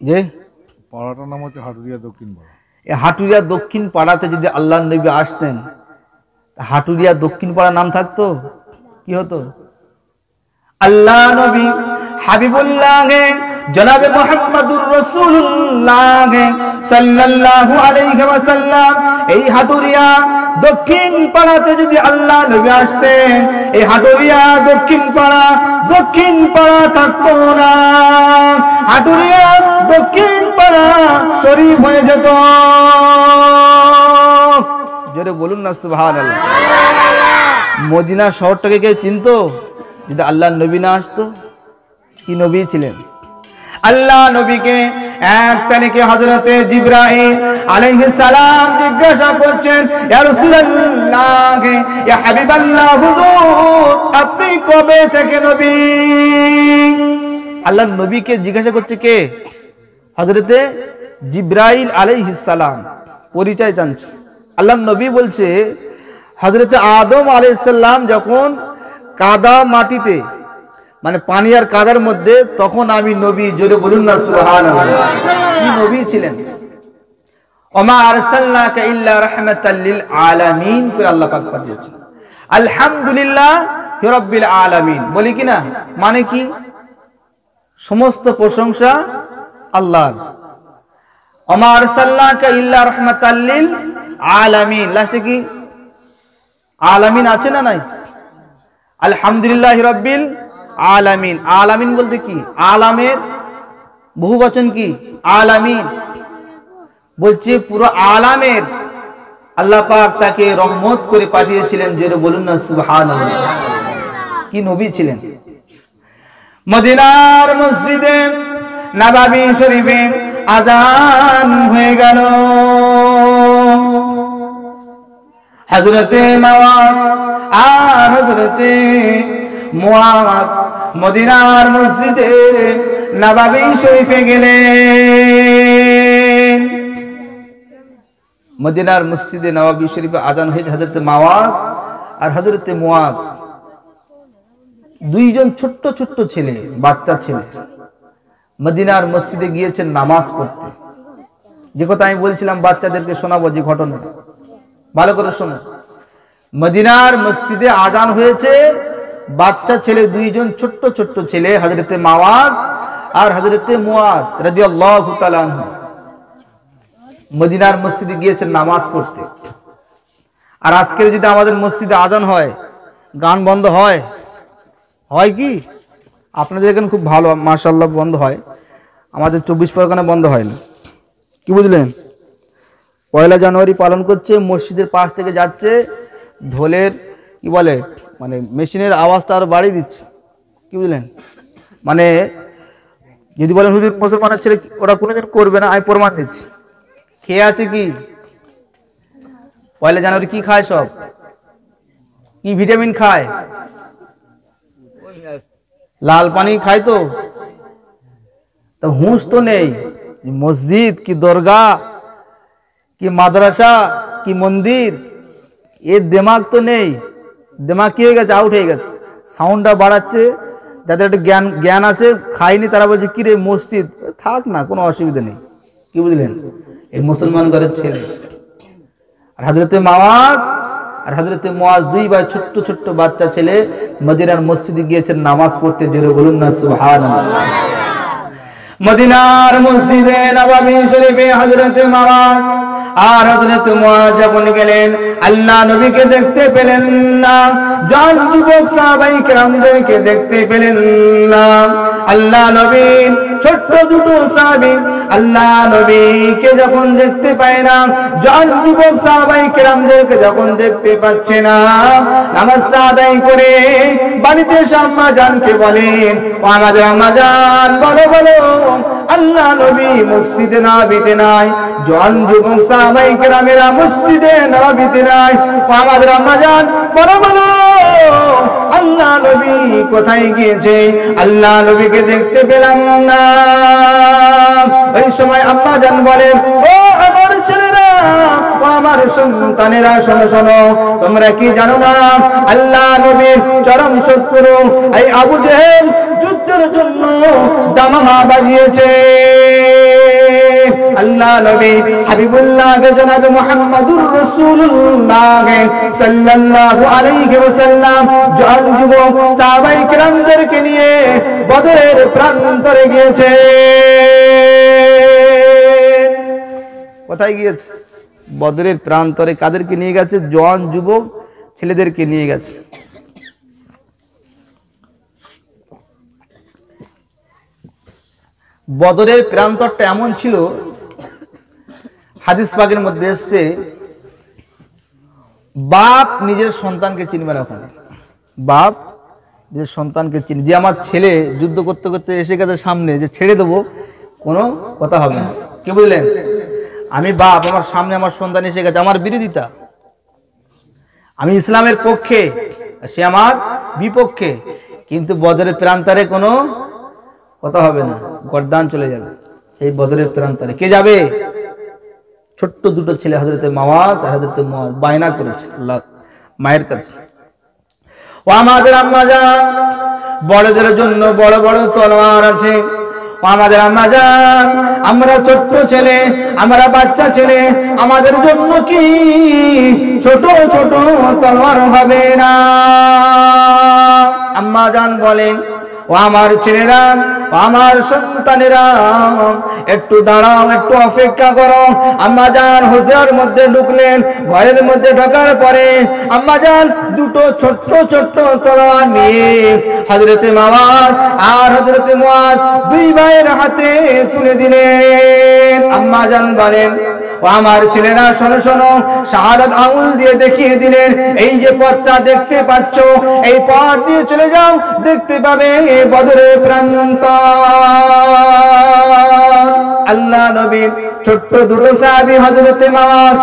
যে পাড়াটার নাম হচ্ছে হাটুরিয়া দক্ষিণ পাড়া। এই হাটুরিয়া দক্ষিণ পাড়াতে যদি আল্লাহর নবী আসতেন, হাটুরিয়া দক্ষিণ পাড়া নাম থাকতো, কি হতো? আল্লাহ নবী হাবিবুল্লাহ জনাবে মুহাম্মদুর রাসূলুল্লাহ সাল্লাল্লাহু আলাইহি ওয়াসাল্লাম এই হাটুরিয়া দক্ষিণ পাড়াতে যদি আল্লাহ নবী আসতেন, এই হাটুরিয়া দক্ষিণ পাড়া থাকতো না, হাটুরিয়া দক্ষিণ পাড়া শরীফ হয়ে যেত। জোরে বলুন না সুবহানাল্লাহ। মদিনা শহরটাকে কে চিনতো যদি আল্লাহর নবী না আসতো? কি নবী ছিলেন! আল্লাহ নবীকে 1 তারিখে হযরতে জিবরাইল আলাইহিস সালাম জিজ্ঞাসা করছেন, ইয়া রাসূলুল্লাহ, ইয়া হাবিবাল্লাহ, হুজুর আপনি কবে থেকে নবী? আল্লাহর নবীকে জিজ্ঞাসা করছে কে? হযরতে জিবরাইল আলাইহিস সালাম। পরিচয় জানছে। আল্লাহর নবী বলছে হযরতে আদম আলাইহিস সালাম যখন কাদা মাটিতে, মানে পানি আর কাদার মধ্যে, তখন আমি নবী। জোরে বলুন না সুবহানাল্লাহ। কি নবী ছিলেন! ওমা আরসালনাকা ইল্লা রাহমাতাল লিল আলামিন করে আল্লাহ পাক পাঠিয়েছেন। আলহামদুলিল্লাহ রাব্বিল আলামিন বলি কিনা, মানে কি? সমস্ত প্রশংসা আল্লাহর। ওমা আরসালনাকা ইল্লা রাহমাতাল লিল আলামিন, লাস্টে কি আলামিন আছে না নাই? আলহামদুলিল্লাহ রাব্বিল আলামিন। আলামিন বলতে কি? আলামের বহুবচন কি? আলামিন। বলছে পুরো আলামের আল্লাহ পাক তাকে রহমত করে পাঠিয়েছিলেন। জোরে বলুন না সুবহানাল্লাহ। কি নবী ছিলেন! মদিনার মসজিদে নববী শরীফে আযান হয়ে গেল। হযরতে মাওয়াজ আর হযরতে মুআজ মদিনার মসজিদে নববী শরীফে গেলেন। মদিনার মসজিদে নববী শরীফে আজান হয়েছে হযরত মাওয়াজ আর হযরত মুয়াজ, দুইজন ছোট্ট ছোট্ট ছেলে, বাচ্চা ছেলে মদিনার মসজিদে গিয়েছেন নামাজ পড়তে। যে কথা আমি বলছিলাম বাচ্চাদেরকে শোনাবো, যে ঘটনা ভালো করে শোনো। মদিনার মসজিদে আজান হয়েছে, বাচ্চা ছেলে দুইজন ছোট্ট ছোট্ট ছেলে হযরতে মাওয়াজ আর হযরতে মুয়াজ রাদিয়াল্লাহু তাআলা আনহু মদিনার মসজিদে গিয়েছেন নামাজ পড়তে। আর আজকের যদি আমাদের মসজিদে আজান হয়, গান বন্ধ হয়, হয় কি? আপনাদের এখানে খুব ভালো মাশাআল্লাহ বন্ধ হয়, আমাদের 24 পরগনা বন্ধ হয় না। কি বুঝলেন? 1 জানুয়ারি পালন করছে, মসজিদের পাশ থেকে যাচ্ছে, ঢোলের কি বলে মানে মেশিনের আওয়াজটা আরো বাড়িয়ে দিচ্ছে। কি বুঝলেন? মানে যদি বলেন হুজুর মুসলমানের ছেলে ওরা কোনোদিন করবে না, আমি প্রমাণ দিচ্ছি। খেয়ে আছে কি 1 জানুয়ারি কি খায়? সব কি ভিটামিন খায়? লাল পানি খায়। তো হুঁশ তো নেই, মসজিদ কি দরগা কি মাদ্রাসা কি মন্দির, এর দিমাগ তো নেই। দিমাগ কি হয়ে গেছে? আউট হয়ে গেছে। সাউন্ডটা বাড়াচ্ছে, যাদের একটা জ্ঞান আছে খায়নি তারা বলছে কি রে মসজিদ থাক না, কোনো অসুবিধা নেই। কি বুঝলেন? এই মুসলমান ঘরের ছেলে। আর হযরতে মাওয়াজ আর হযরতে মুয়াজ দুই ভাই ছোট্ট ছোট্ট বাচ্চা ছেলে মদিনার মসজিদে গিয়েছেন নামাজ পড়তে। জোরে বলুন না সুবহানাল্লাহ। মদিনার মসজিদে নববী শরীফে হযরতে মাওয়াজ আর হযরতে মুয়াজ যখন গেলেন, আল্লাহ নবীকে দেখতে পেলেন না, জন যুবক সাহাবায়ে কেরামদেরকে দেখতে পেলেন না। আল্লাহ নবীর ছোট্ট দুটো সাহাবী আল্লাহ নবীকে যখন দেখতে পায় না, জন যুবক সাহাবায়ে কেরামদেরকে যখন দেখতে পাচ্ছে না, নামাজটা আদায় করে বাড়িতে আম্মা জানকে বলেন, ও আমাদের আম্মা জান বলো বলো আল্লাহ নবী মসজিদে নববীতে নাই, জন যুবক সাহাবায়ে কেরামেরা মসজিদে নববীতে নাই, ও আমাদের আম্মা জান বলো বলো আল্লাহ নবী কোথায় গিয়েছে? আল্লাহ নবীকে দেখতে পেলাম না। ওই সময় আম্মা জান বলেন, ও আমার ছেলেরা, ও আমার সন্তানেরা, শোনো শোনো, তোমরা কি জানো না আল্লাহ নবীর চরম শত্রু এই আবু জেহেল যুদ্ধের জন্য দামামা বাজিয়েছে। আল্লাহ নবী হাবিবুল্লাহকে জনাবে মুহাম্মাদুর রাসূলুল্লাহ সাল্লাল্লাহু আলাইহি ওয়াসাল্লাম জন যুবক সাহাবায়ে কেরামদেরকে নিয়ে বদরের প্রান্তরে গিয়েছে। কোথায় গিয়েছে? বদরের প্রান্তরে। কাদেরকে নিয়ে গেছে? জন যুবক ছেলেদেরকে নিয়ে গেছে। বদরের প্রান্তরটা এমন ছিল, হাদিস পাকের মধ্যে এসছে, বাপ নিজের সন্তানকে চিনবে না ওখানে। বাপ নিজের সন্তানকে চিনবে, যে আমার ছেলে যুদ্ধ করতে করতে এসে গেছে সামনে, যে ছেড়ে দেবো, কোনো কথা হবে না। কি বুঝলেন? আমি বাপ, আমার সামনে আমার সন্তান এসে গেছে, আমার বিরোধিতা, আমি ইসলামের পক্ষে, সে আমার বিপক্ষে, কিন্তু বদরের প্রান্তরে কোনো কথা হবে না, গর্দান চলে যাবে। সেই বদরের প্রান্তরে কে যাবে? ছোট্ট দুটো ছেলে হযরতে মাওয়াজ আর হযরতে মুয়াজ বায়না করেছে আল্লাহ মায়ের কাছে, ও আমাদের আম্মা জান, বড়দের জন্য বড় বড় তলোয়ার আছে, ও আমাদের আম্মা জান, আমরা ছোট্ট ছেলে, আমরা বাচ্চা ছেলে, আমাদের জন্য কি ছোট ছোট তলোয়ার হবে না? আম্মা জান বলেন, ও আমার ছেলেরা, ও আমার সন্তানেরা, একটু দাঁড়াও, একটু অপেক্ষা করো। আম্মা জান হুজরার মধ্যে ঢুকলেন। ঘরের মধ্যে ঢোকার পরে আম্মা জান দুটো ছোট্ট ছোট্ট তলোয়ার নিয়ে হযরতে মাওয়াজ আর হযরতে মুয়াজ দুই ভাইয়ের হাতে তুলে দিলেন। আম্মা জান বলেন, ও ও আমার ছেলেরা শোনো শোনো, শাহাদাত আঙুল দিয়ে দেখিয়ে দিলেন, এই যে পথটা দেখতে পাচ্ছ, এই পথ দিয়ে চলে যাও, দেখতে পাবে বদরের প্রান্ত। আল্লাহ নবীর ছোট্ট দুটো সাহাবী হযরতে মাওয়াজ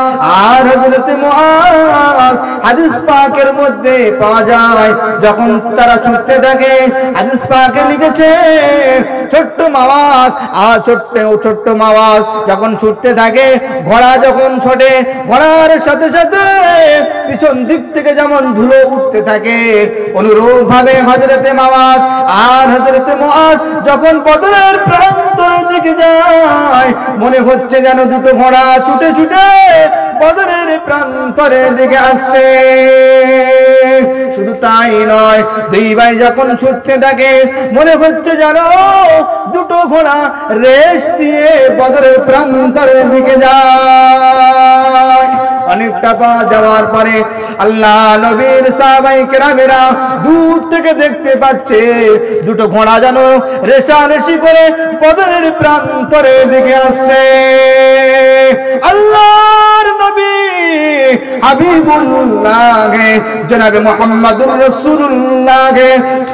আর হযরতে মুআজ, হাদিস পাকের মধ্যে পাওয়া যায় যখন তারা ছুটতে থাকে, হাদিস পাকে লিখেছে ছোট্ট মাওয়াজ আর ছোট্ট মাওয়াজ যখন ছুটতে থাকে, ঘোড়া যখন ছোটে, ঘোড়ার সাথে সাথে পিছন দিক থেকে যেমন ধুলো উঠতে থাকে, অনুরূপ ভাবে হযরতে মাওয়াজ আর হযরতে মুআজ যখন বদরের প্রান্তরের দিকে যায়, মনে হচ্ছে যেন দুটো ঘোড়া ছুটে ছুটে বদরের প্রান্তরের দিকে আসছে। শুধু তাই নয়, দুই ভাই যখন ছুটতে থাকে, মনে হচ্ছে যেন দুটো ঘোড়া রেস দিয়ে বদরের প্রান্তরের দিকে যায়। অনেকটা পা যাওয়ার পরে আল্লাহ নবীর সাহাবায়ে কেরামেরা দূর থেকে দেখতে পাচ্ছে দুটো ঘোড়া যেন রেশারেশি করে বদরের প্রান্তরের দিকে আসছে। আল্লাহর নবী হাবিবুল্লাহ জনাবে মুহাম্মদুর রাসূলুল্লাহ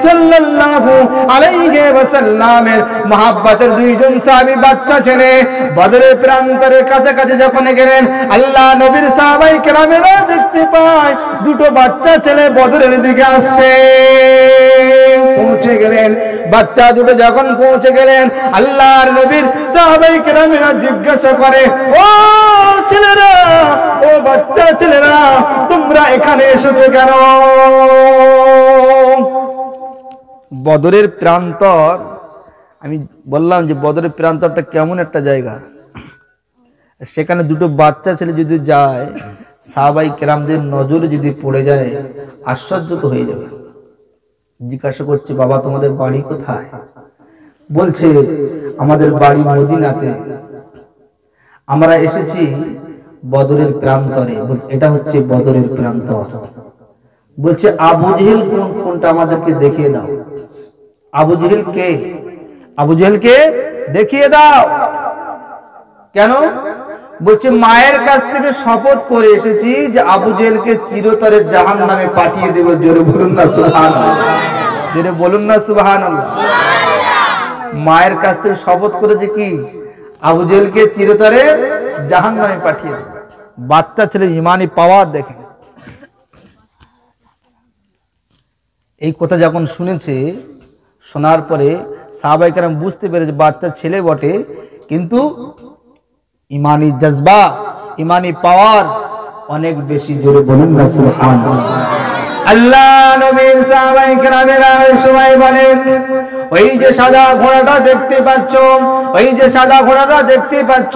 সাল্লাল্লাহু আলাইহি ওয়াসাল্লামের মহব্বতের দুইজন সাহাবী বাচ্চা ছেলে বদরের প্রান্তরের কাছাকাছি যখন গেলেন, আল্লাহ নবীর সাহাবায়ে কেরামেরা দেখতে পায় দুটো বাচ্চা ছেলে বদরের দিকে আসছে। পৌঁছে গেলেন, বাচ্চা দুটো যখন পৌঁছে গেলেন, আল্লাহর নবীর সাহাবায়ে কেরামেরা জিজ্ঞাসা করে, ও ছেলেরা, ও বাচ্চা ছেলেরা, তোমরা এখানে এসেছো কেন? বদরের প্রান্তর, আমি বললাম যে বদরের প্রান্তরটা কেমন একটা জায়গা, সেখানে দুটো বাচ্চা ছেলে যদি যায়, সাহাবায়ে কেরামদের নজরে যদি পড়ে যায়, আশ্চর্য তো হয়ে যাবে। জিজ্ঞাসা করছে, বাবা তোমাদের বাড়ি কোথায়? বলছে আমাদের বাড়ি মদিনাতে, আমরা এসেছি বদরের প্রান্তরে। এটা হচ্ছে বদরের প্রান্তর। বলছে আবু জেহেল কোনটা আমাদেরকে দেখিয়ে দাও। আবু জেহেল কে? আবু জেহেলকে দেখিয়ে দাও। কেন? বলছে মায়ের কাছ থেকে শপথ করে এসেছি যে আবু জেহেলকে চিরতরে জাহান্নামে পাঠিয়ে দেব। জোরে বলুন না সুবহানাল্লাহ, জোরে বলুন না সুবহানাল্লাহ। মায়ের কাছ থেকে শপথ করেছে কি? আবু জেহেলকে চিরতরে জাহান্নামে পাঠিয়ে দেব। বাচ্চা ছেলে ইমানি পাওয়ার দেখেন। এই কথা যখন শুনেছে, শোনার পরে সাহাবায়ে কেরাম বুঝতে পেরেছে বাচ্চা ছেলে বটে, কিন্তু ইমানি জজবা, ইমানি পাওয়ার অনেক বেশি। জোরে বলুন না সুবহানাল্লাহ। আল্লাহ নবীর সাহাবায়ে কেরামেরা সবাই বলেন, ওই যে সাদা ঘোড়াটা দেখতে পাচ্ছ, ওই যে সাদা ঘোড়াটা দেখতে পাচ্ছ,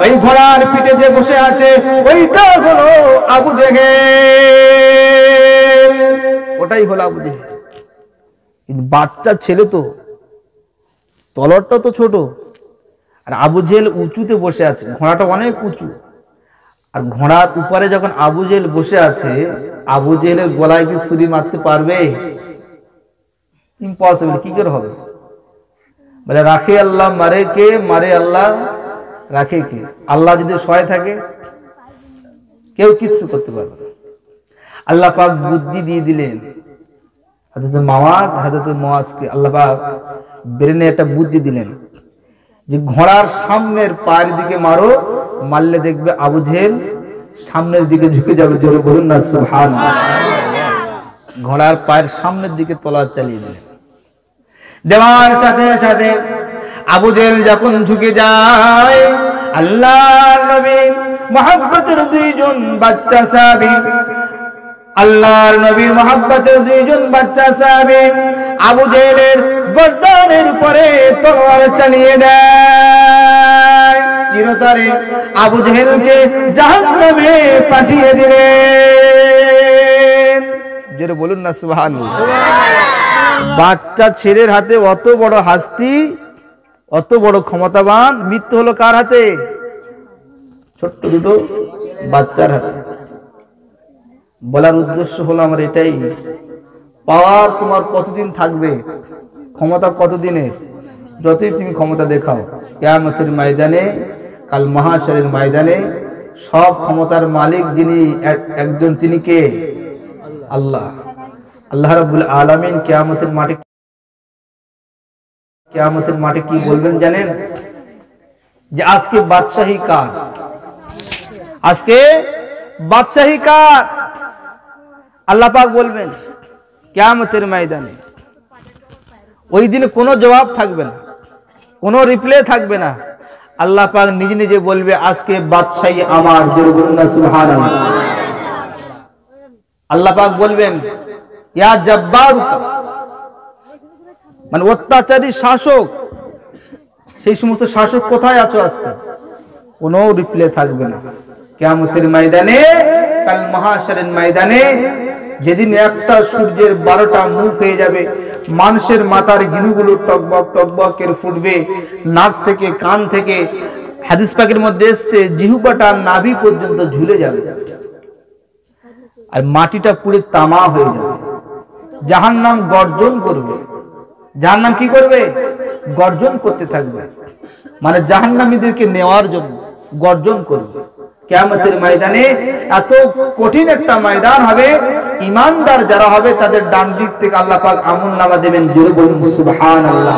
ওই ঘোড়ার পিঠে যে বসে আছে, ওইটা হলো আবু জেহেল। ওটাই হলো আবু জেহেল। কিন্তু বাচ্চা ছেলে তো, তলরটা তো ছোট, আর আবু জেহেল উঁচুতে বসে আছে, ঘোড়াটা অনেক উঁচু, আর ঘোড়ার উপরে যখন আবু জেহেল বসে আছে, আবু জেহেলের গলায় কি ছুরি মারতে পারবে? ইম্পসিবল। কি করে হবে? বলে রাখে আল্লাহ, মারে কে? মারে আল্লাহ, রাখে কে? আল্লাহ যদি সহায় থাকে কেউ কিছু করতে পারবে না। আল্লাহ পাক বুদ্ধি দিয়ে দিলেন হযরত মুআজকে, আল্লাহ পাক ব্রেনে একটা বুদ্ধি দিলেন যে ঘোড়ার সামনের পায়ের দিকে মারো, মারলে দেখবে আবু জেহেল সামনের দিকে ঝুঁকে যাবে। জোরে বলুন না সুবহানাল্লাহ। ঘোড়ার পায়ের সামনের দিকে তলোয়ার চালিয়ে দিলেন। দেওয়ার সাথে সাথে আবু জেহেল যখন ঝুঁকে যায়, আল্লাহর নবীর মহব্বতের দুইজন বাচ্চা সাহাবী, আল্লাহর নবীর মহব্বতের দুইজন বাচ্চা সাহাবী আবু জেহেলের গর্দানের উপরে তলোয়ার চালিয়ে দেয়। চিরতরে আবু জেহেলকে জাহান্নামে পাঠিয়ে দিলেন। জোরে বলুন না সুবহানাল্লাহ। বাচ্চা ছেলের হাতে অত বড় হাস্তি, অত বড় ক্ষমতাবান, মৃত্যু হলো কার হাতে? ছোট্ট দুটো বাচ্চার হাতে। বলার উদ্দেশ্য হলো আমার এটাই, পাওয়ার তোমার কতদিন থাকবে, ক্ষমতা কতদিনের? যতই তুমি ক্ষমতা দেখাও, কিয়ামতের ময়দানে, কাল মাহশরের ময়দানে সব ক্ষমতার মালিক যিনি একজন, তিনি কে? আল্লাহ। আল্লাহ রাব্বুল আলামিন কিয়ামতের মাঠে কি বলবেন জানেন? যে আজকে বাদশাহী কার? আজকে বাদশাহী কার? আল্লাহ পাক বলবেন কিয়ামতের ময়দানে। ওই দিন কোনো জবাব থাকবে না, কোনো রিপ্লাই থাকবে না। আল্লাহ পাক নিজে নিজে বলবে আজকে বাদশাহী আমার। জোরে বলুন না সুবহানাল্লাহ। আল্লাহ পাক বলবেন ইয়া জাব্বারুকা, মানে অত্যাচারী শাসক, সেই সমস্ত শাসক কোথায় আছো আজকে? কোনো রিপ্লাই থাকবে না কিয়ামতের ময়দানে, কাল মাহশারের ময়দানে, যেদিন একটা সূর্যের 12টা মুখ হয়ে যাবে, মানুষের মাথার গিনুগুলো টকবক টকবক করে ফুটবে, নাক থেকে কান থেকে, হাদিস পাকের মধ্যে এসেছে জিহ্বাটা নাভি পর্যন্ত ঝুলে যাবে, আর মাটিটা পুরো তামা হয়ে যাবে। জাহান্নাম গর্জন করবে। জাহান্নাম কি করবে? গর্জন করতে থাকবে, মানে জাহান্নামীদেরকে নেওয়ার জন্য গর্জন করবে। কিয়ামতের ময়দানে এত কঠিন একটা ময়দান হবে, ঈমানদার যারা হবে তাদের ডান দিক থেকে আল্লাহ পাক আমলনামা দেবেন। জোরে বলুন সুবহানাল্লাহ।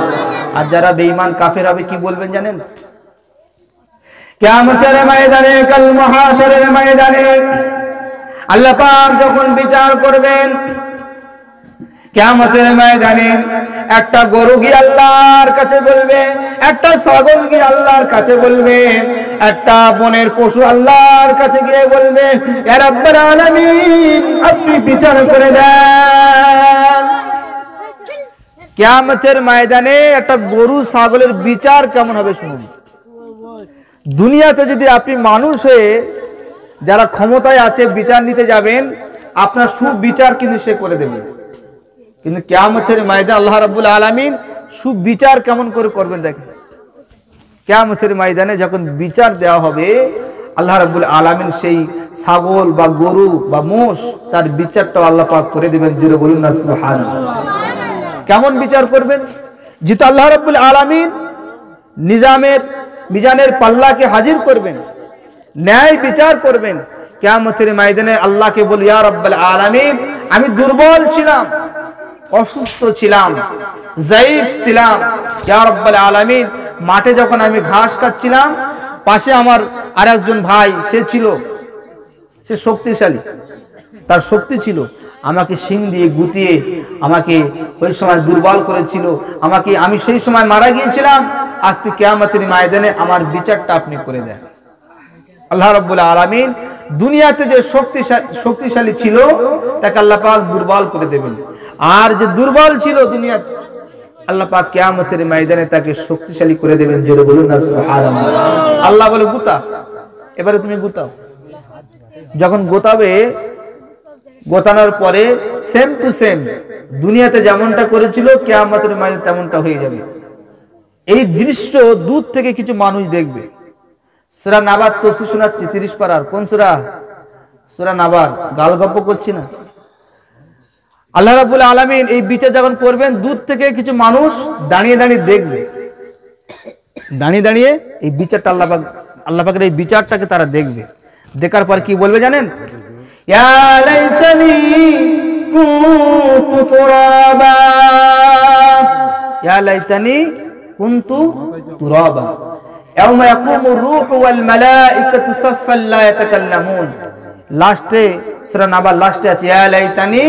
আর যারা বেঈমান কাফের হবে কি বলবেন জানেন? কিয়ামতের ময়দানে, কাল মাহশারের ময়দানে আল্লাহ পাক যখন বিচার করবেন, কিয়ামতের ময়দানে একটা গরু গিয়ে আল্লাহর কাছে বলবে, একটা ছাগল গিয়ে আল্লাহর কাছে বলবে, একটা বনের পশু আল্লাহর কাছে গিয়ে বলবে ইয়া রাব্বুল আলামিন আপনি বিচার করে দেন। কিয়ামতের ময়দানে একটা গরু ছাগলের বিচার কেমন হবে শুনুন। দুনিয়াতে যদি আপনি মানুষ হয়ে যারা ক্ষমতায় আছে বিচার নিতে যাবেন, আপনার সুবিচার কিন্তু সে করে দেবে, কিন্তু কিয়ামতের ময়দানে আল্লাহ রাব্বুল আলামিন সুবিচার কেমন করে করবেন দেখেন। কিয়ামতের ময়দানে যখন বিচার দেওয়া হবে, আল্লাহ রাব্বুল আলামিন সেই ছাগল বা গরু বা মোষ তার বিচারটাও আল্লাহ পাক করে দিবেন। জোরে বলুন না সুবহানাল্লাহ। কেমন বিচার করবেন? যেহেতু আল্লাহ রাব্বুল আলামিন মিজানের পাল্লাকে হাজির করবেন, ন্যায় বিচার করবেন। কিয়ামতের ময়দানে আল্লাহকে বলি ইয়া রাব্বুল আলামিন আমি দুর্বল ছিলাম, অসুস্থ ছিলাম, যায়েফ ছিলাম, ইয়া রাব্বুল আলামিন মাঠে যখন আমি ঘাস কাটছিলাম, পাশে আমার আরেকজন ভাই সে ছিল, সে শক্তিশালী, তার শক্তি ছিল, আমাকে শিং দিয়ে গুতিয়ে আমাকে ওই সময় দুর্বল করেছিল, আমি সেই সময় মারা গিয়েছিলাম। আজকে কিয়ামতের ময়দানে আমার বিচারটা আপনি করে দেন। আল্লাহ রাব্বুল আলামিন দুনিয়াতে যে শক্তিশালী ছিল তাকে আল্লাহ পাক দুর্বল করে দেবেন, আর যে দুর্বল ছিল দুনিয়াতে আল্লাহ পাক কিয়ামতের ময়দানে তাকে শক্তিশালী করে দেবেন। জোরে বলুন না সুবহানাল্লাহ। আল্লাহ বলে গুতা, এবারে তুমি গুতাও। যখন গোতাবে, গোতানোর পরে সেম টু সেম দুনিয়াতে যেমনটা করেছিল কিয়ামতের ময়দানে তেমনটা হয়ে যাবে। এই দৃশ্য দূর থেকে কিছু মানুষ দেখবে। সূরা নাবার তাফসীর শোনাচ্ছি 30 পারার। কোন সূরা? সূরা নাবার। গাল গপ্প করছি না। আল্লাহ রাব্বুল আলামিন এই বিচার যখন করবেন, দূর থেকে কিছু মানুষ দাঁড়িয়ে দাঁড়িয়ে দেখবে, দাঁড়িয়ে দাঁড়িয়ে এই বিচারটা আল্লাহ পাকের এই বিচারটাকে তারা দেখবে। দেখার পর কি বলবে জানেন? ইয়া লাইতানি কুনতু তুরাবা, ইয়া লাইতানি কুনতু তুরাবা ইয়াওমা ইয়াকুমুর রূহু ওয়াল মালাইকাতু সাফফান লা ইয়াতাকাল্লামুন। লাস্টে সূরা নাবার লাস্টে আছে ইয়া লাইতানি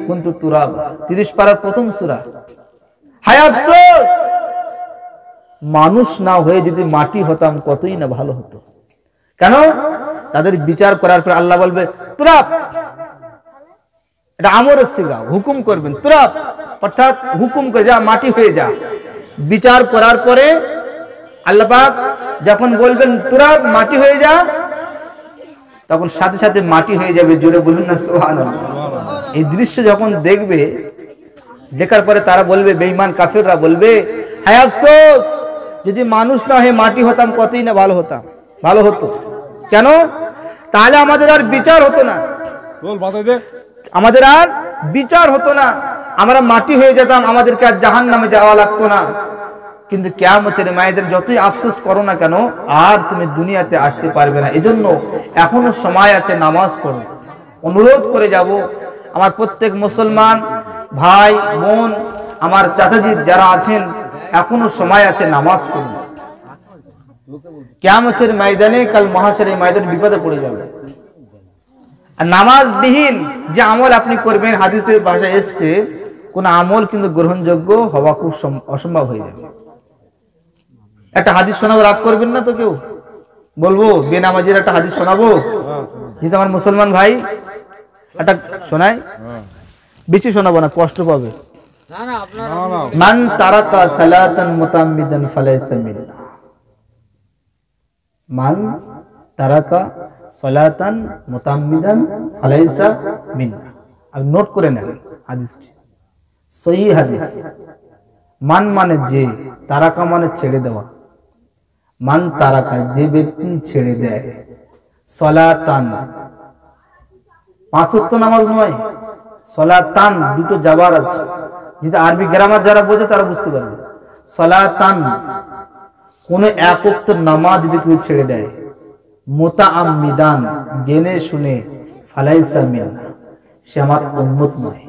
কুনতু তুরাবা, 30 পারার প্রথম সূরা। হায় আফসোস, মানুষ না হয়ে যদি মাটি হতাম কতই না ভালো হতো। কেন? তাদের বিচার করার পর আল্লাহ বলবে তুরাব, এটা আমরের সিগা, হুকুম করবেন তুরাব, অর্থাৎ হুকুম করে যা মাটি হয়ে যা। বিচার করার পরে আল্লাহ পাক যখন বলবেন তুরাব মাটি হয়ে যা, তখন সাথে সাথে মাটি হয়ে যাবে। জোরে বলুন না সুবহানাল্লাহ। এই দৃশ্য যখন দেখবে, দেখার পরে তারা বলবে, বেঈমান কাফেররা বলবে হায় আফসোস, যদি মানুষ না হয়ে মাটি হতাম কতই না ভালো হতো। কেন? তাহলে আমাদের আর বিচার হতো না, আমাদের আর বিচার হতো না, আমরা মাটি হয়ে যেতাম, আমাদেরকে আর জাহান্নামে যাওয়া লাগতো না। কিন্তু কিয়ামতের ময়দানে যতই আফসোস করো না কেন আর তুমি দুনিয়াতে আসতে পারবে না। এজন্য এখনো সময় আছে, নামাজ পড়ো। অনুরোধ করে যাব আমার প্রত্যেক মুসলমান ভাই বোন, আমার চাচাজি যারা আছেন, এখনো সময় আছে, নামাজ পড়ুন। কিয়ামতের ময়দানে, কাল মহাশরের ময়দানে বিপদে পড়ে যাবে। আর নামাজবিহীন যে আমল আপনি করবেন, হাদিসের ভাষায় এসছে, কোন আমল কিন্তু গ্রহণযোগ্য হওয়া খুব অসম্ভব হয়ে যাবে। একটা হাদিস শোনাবো, রাগ করবেন না তো কেউ? বলবো বেনামাজির একটা হাদিস শোনাবো, যেহেতু আমার মুসলমান ভাই, একটা শোনাই। বেশি শোনাবো না, কষ্ট পাবে। মান তারাকা সালাতান মুতাম্মিদান ফালাইসা মিন্না। মান তারাকা সালাতান মুতাম্মিদান ফালাইসা মিন্না। আপনি নোট করে নেন হাদিসটি, সহিহ হাদিস। মান মানে যে, তারাকা মানে ছেড়ে দেওয়া। মান তারাকা যে ব্যক্তি ছেড়ে দেয়, সালাতান পাঁচ ওয়াক্ত নামাজ নয়, সালাতান দুটো জাবার আছে, যেটা আরবি গ্রামার যারা বোঝে তারা বুঝতে পারবে। সালাতান কোন এক ওয়াক্ত নামাজ যদি কেউ ছেড়ে দেয়, মুতাআম্মিদান জেনে শুনে, ফালাইসা মিন্না সে আমার উম্মত নয়।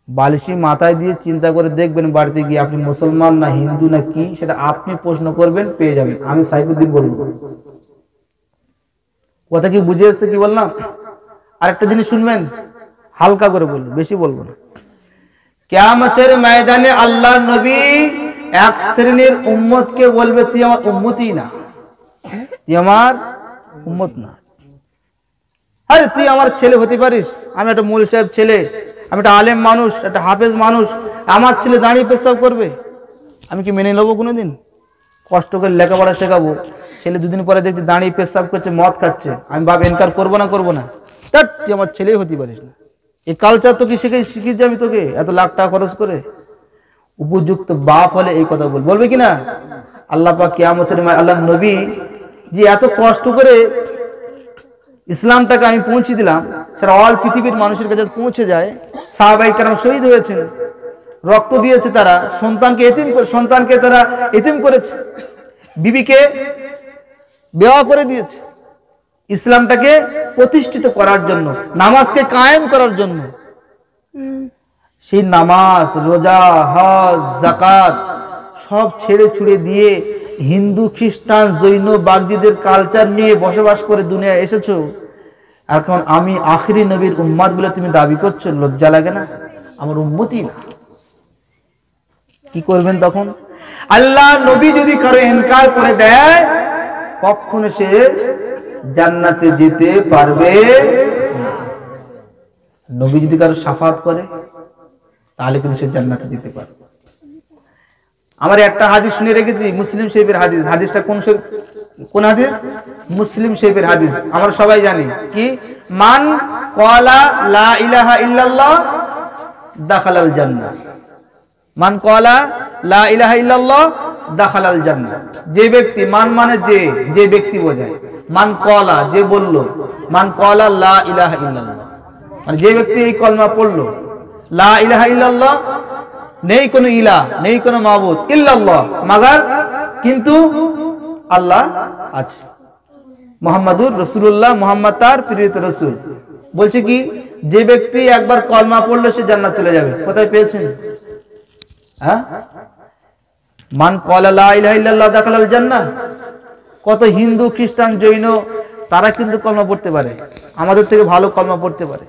বালিশি মাথায় দিয়ে চিন্তা করে দেখবেন বাড়িতে গিয়ে, আপনি মুসলমান না হিন্দু না কি, সেটা আপনি প্রশ্ন করবেন, পেয়ে যাবেন। আমি সাইফুদ্দিন বলবো। কথা কি বুঝে এসছে কি বললাম? আরেকটা জিনিস শুনবেন, হালকা করে বলবো, বেশি বলবো না। কিয়ামতের ময়দানে আল্লাহর নবী এক শ্রেণীর উম্মতকে বলবে, তুই আমার উম্মতই না, তুই আমার উম্মত না। আরে তুই আমার ছেলে হতে পারিস, আমি একটা মৌলভী সাহেব ছেলে, আমি একটা আলেম মানুষ, একটা হাফেজ মানুষ, আমার ছেলে দাঁড়িয়ে পেশাব করবে, আমি কি মেনে নেবো কোনোদিন? কষ্ট করে লেখাপড়া শেখাবো, ছেলে দুদিন পরে দেখছি দাঁড়িয়ে পেশাব করছে, মদ খাচ্ছে, আমি বাপ এনকার করবো না? করবো না। তুই আমার ছেলেই হতে পারিস না। এই কালচার তোকে শিখিয়েছি আমি, তোকে এত লাখ টাকা খরচ করে। উপযুক্ত বাপ হলে এই কথা বলবে কিনা? আল্লাহ পাক কিয়ামতের আল্লাহ নবী যে এত কষ্ট করে ইসলামটাকে আমি পৌঁছে দিলাম, সেটা অল পৃথিবীর মানুষের কাছে পৌঁছে যায়। সাহাবায়ে কেরাম শহীদ হয়েছেন, রক্ত দিয়েছে, তারা সন্তানকে তারা এতিম করেছে, বিবিকে বিবাহ করে দিয়েছে, ইসলামটাকে প্রতিষ্ঠিত করার জন্য, নামাজকে কায়েম করার জন্য। সেই নামাজ, রোজা, হজ, যাকাত সব ছেড়ে ছুড়ে দিয়ে হিন্দু, খ্রিস্টান, জৈন, বাগদিদের কালচার নিয়ে বসবাস করে দুনিয়ায় এসেছো। এখন আমি আখিরি নবীর উম্মত বলে তুমি দাবি করছো, লজ্জা লাগে না? আমার উম্মতই না, কি করবেন তখন? আল্লাহ নবী যদি কারো ইনকার করে দেয়, কখনো সে জান্নাতে যেতে পারবে না। নবী যদি কারো শাফাত করে, তাহলে কিন্তু সে জান্নাতে যেতে পারবে। আমার একটা হাদিস শুনে রেখেছি, মুসলিম শরীফের হাদিস। হাদিসটা কোন হাদিস? মুসলিম শরীফের হাদিস, আমরা সবাই জানি কি? মান ক্বালা লা ইলাহা ইল্লাল্লাহ দাখালাল জান্নাহ। মান ক্বালা লা ইলাহা ইল্লাল্লাহ দাখালাল জান্নাহ। যে ব্যক্তি, মান মানে যে ব্যক্তি বোঝায়, মান ক্বালা যে বলল, মান ক্বালা লা ইলাহা ইল্লাল্লাহ মানে যে ব্যক্তি এই কলমা পড়লো, লা ইলাহা ইল্লাল্লাহ, নেই কোনো ইলাহ, নেই কোনো মাবুদ, ইল্লাল্লাহ মাগার কিন্তু আল্লাহ আছে, মুহাম্মাদুর রাসূলুল্লাহ, মুহাম্মদ তার প্রিয় রাসূল। বলছে কি, যে ব্যক্তি একবার কলমা পড়লো সে জান্নাত চলে যাবে। কোথায় পেয়েছেন? হ্যাঁ, মান ক্বালা লা ইলাহা ইল্লাল্লাহ দাখালাল জান্নাহ। কত হিন্দু, খ্রিস্টান, জৈন তারা কিন্তু কলমা পড়তে পারে, আমাদের থেকে ভালো কলমা পড়তে পারে,